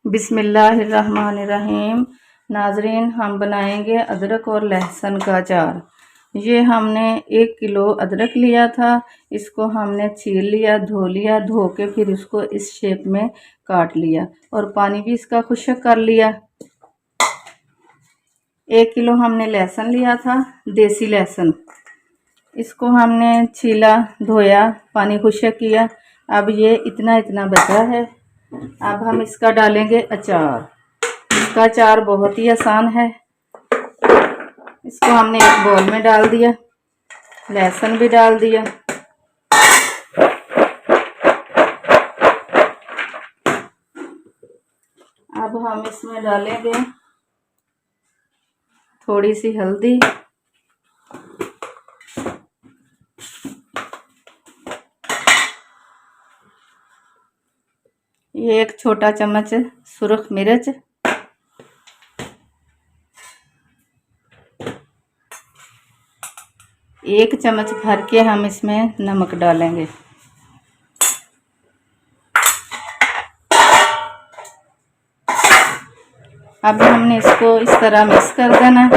बिस्मिल्लाहिर्रहमानिर्रहीम। नाजरीन, हम बनाएंगे अदरक और लहसुन का अचार। ये हमने 1 किलो अदरक लिया था। इसको हमने छील लिया, धो लिया, धो के फिर इसको इस शेप में काट लिया और पानी भी इसका खुश्क कर लिया। 1 किलो हमने लहसुन लिया था, देसी लहसुन। इसको हमने छीला, धोया, पानी खुश्क किया। अब ये इतना इतना बचा है। अब हम इसका डालेंगे अचार। इसका अचार बहुत ही आसान है। इसको हमने एक बाउल में डाल दिया, लहसुन भी डाल दिया। अब हम इसमें डालेंगे थोड़ी सी हल्दी, ये 1 छोटा चम्मच सुरख मिर्च, एक चम्मच भर के हम इसमें नमक डालेंगे। अब हमने इसको इस तरह मिक्स कर देना।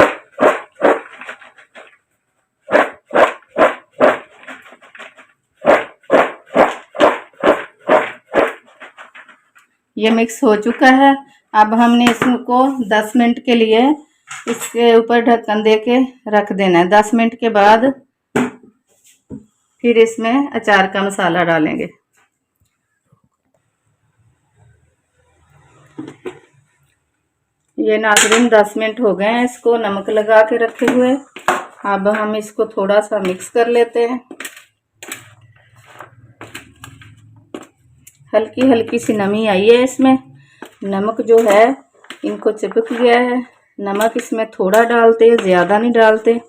ये मिक्स हो चुका है। अब हमने इसको 10 मिनट के लिए इसके ऊपर ढक्कन दे के रख देना है। 10 मिनट के बाद फिर इसमें अचार का मसाला डालेंगे। ये नाज़रीन 10 मिनट हो गए हैं इसको नमक लगा के रखे हुए। अब हम इसको थोड़ा सा मिक्स कर लेते हैं। हल्की हल्की सी नमी आई है इसमें। नमक जो है इनको चिपक गया है। नमक इसमें थोड़ा डालते, ज़्यादा नहीं डालते।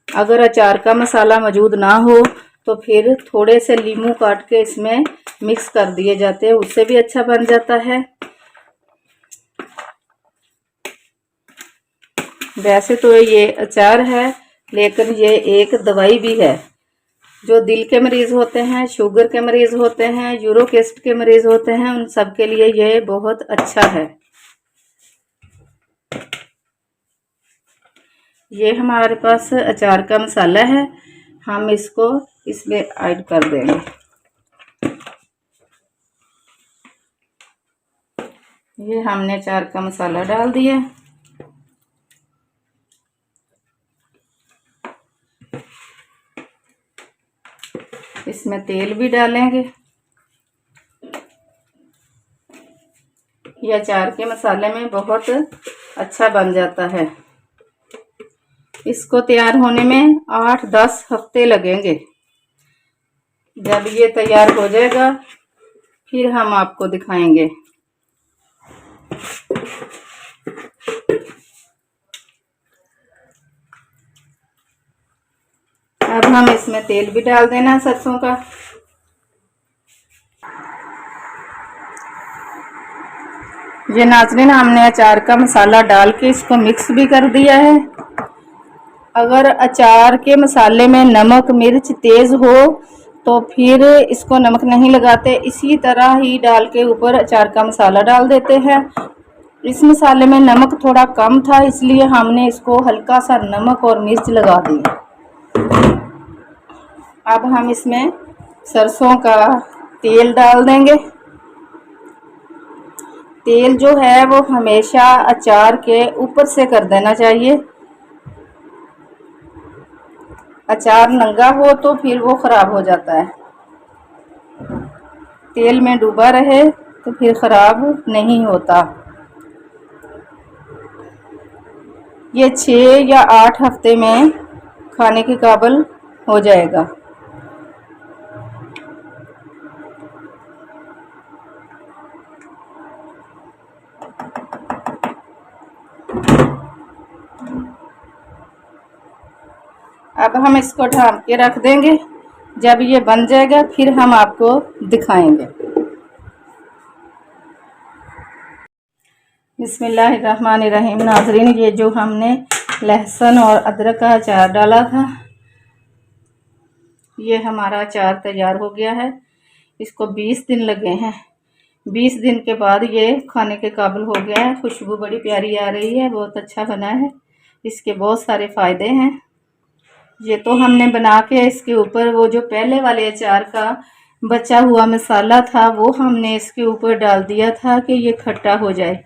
अगर अचार का मसाला मौजूद ना हो तो फिर थोड़े से नींबू काट के इसमें मिक्स कर दिए जाते हैं, उससे भी अच्छा बन जाता है। वैसे तो ये अचार है, लेकिन ये एक दवाई भी है। जो दिल के मरीज़ होते हैं, शुगर के मरीज़ होते हैं, यूरिक एसिड के मरीज़ होते हैं, उन सब के लिए ये बहुत अच्छा है। ये हमारे पास अचार का मसाला है, हम इसको इसमें ऐड कर देंगे। ये हमने अचार का मसाला डाल दिया। इसमें तेल भी डालेंगे। ये अचार के मसाले में बहुत अच्छा बन जाता है। इसको तैयार होने में 8-10 हफ्ते लगेंगे। जब ये तैयार हो जाएगा फिर हम आपको दिखाएंगे। अब हम इसमें तेल भी डाल देना सरसों का। ये नाज़रीन हमने अचार का मसाला डाल के इसको मिक्स भी कर दिया है। अगर अचार के मसाले में नमक मिर्च तेज़ हो तो फिर इसको नमक नहीं लगाते, इसी तरह ही डाल के ऊपर अचार का मसाला डाल देते हैं। इस मसाले में नमक थोड़ा कम था, इसलिए हमने इसको हल्का सा नमक और मिर्च लगा दी। अब हम इसमें सरसों का तेल डाल देंगे। तेल जो है वो हमेशा अचार के ऊपर से कर देना चाहिए। अचार नंगा हो तो फिर वो ख़राब हो जाता है। तेल में डूबा रहे तो फिर ख़राब नहीं होता। ये 6 या 8 हफ्ते में खाने के काबिल हो जाएगा। अब हम इसको ढक के रख देंगे। जब ये बन जाएगा फिर हम आपको दिखाएंगे। बिस्मिल्लाहिर्रहमानिर्रहीम। नाज़रीन, ये जो हमने लहसुन और अदरक का अचार डाला था, ये हमारा अचार तैयार हो गया है। इसको 20 दिन लगे हैं। 20 दिन के बाद ये खाने के काबिल हो गया है। खुशबू बड़ी प्यारी आ रही है, बहुत अच्छा बना है। इसके बहुत सारे फ़ायदे हैं। ये तो हमने बना के इसके ऊपर वो जो पहले वाले अचार का बचा हुआ मसाला था वो हमने इसके ऊपर डाल दिया था कि ये खट्टा हो जाए।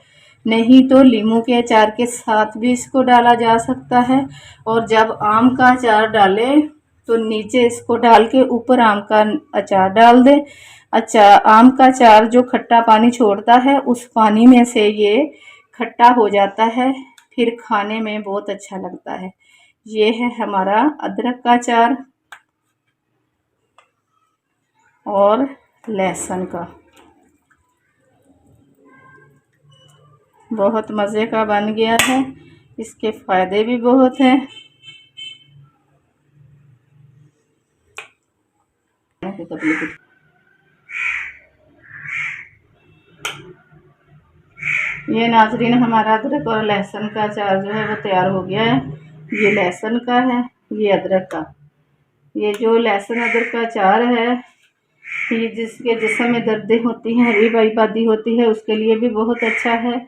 नहीं तो नींबू के अचार के साथ भी इसको डाला जा सकता है। और जब आम का अचार डालें तो नीचे इसको डाल के ऊपर आम का अचार डाल दें। अच्छा, आम का अचार जो खट्टा पानी छोड़ता है उस पानी में से ये खट्टा हो जाता है, फिर खाने में बहुत अच्छा लगता है। ये है हमारा अदरक का अचार और लहसुन का। बहुत मज़े का बन गया है। इसके फ़ायदे भी बहुत हैं। ये नाज़रीन हमारा अदरक और लहसुन का अचार जो है वो तैयार हो गया है। ये लहसुन का है, ये अदरक का। ये जो लहसुन अदरक का अचार है ये जिसके जिस्म में दर्दें होती हैं, रीबाई होती है, उसके लिए भी बहुत अच्छा है।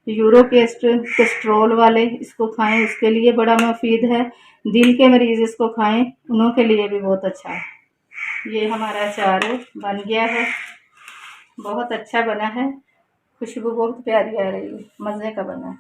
कोलेस्ट्रॉल वाले इसको खाएं, उसके लिए बड़ा मुफीद है। दिल के मरीज़ इसको खाएं, उन्हों के लिए भी बहुत अच्छा है। ये हमारा अचार बन गया है, बहुत अच्छा बना है। खुशबू बहुत प्यारी आ रही है, मज़े का बना है।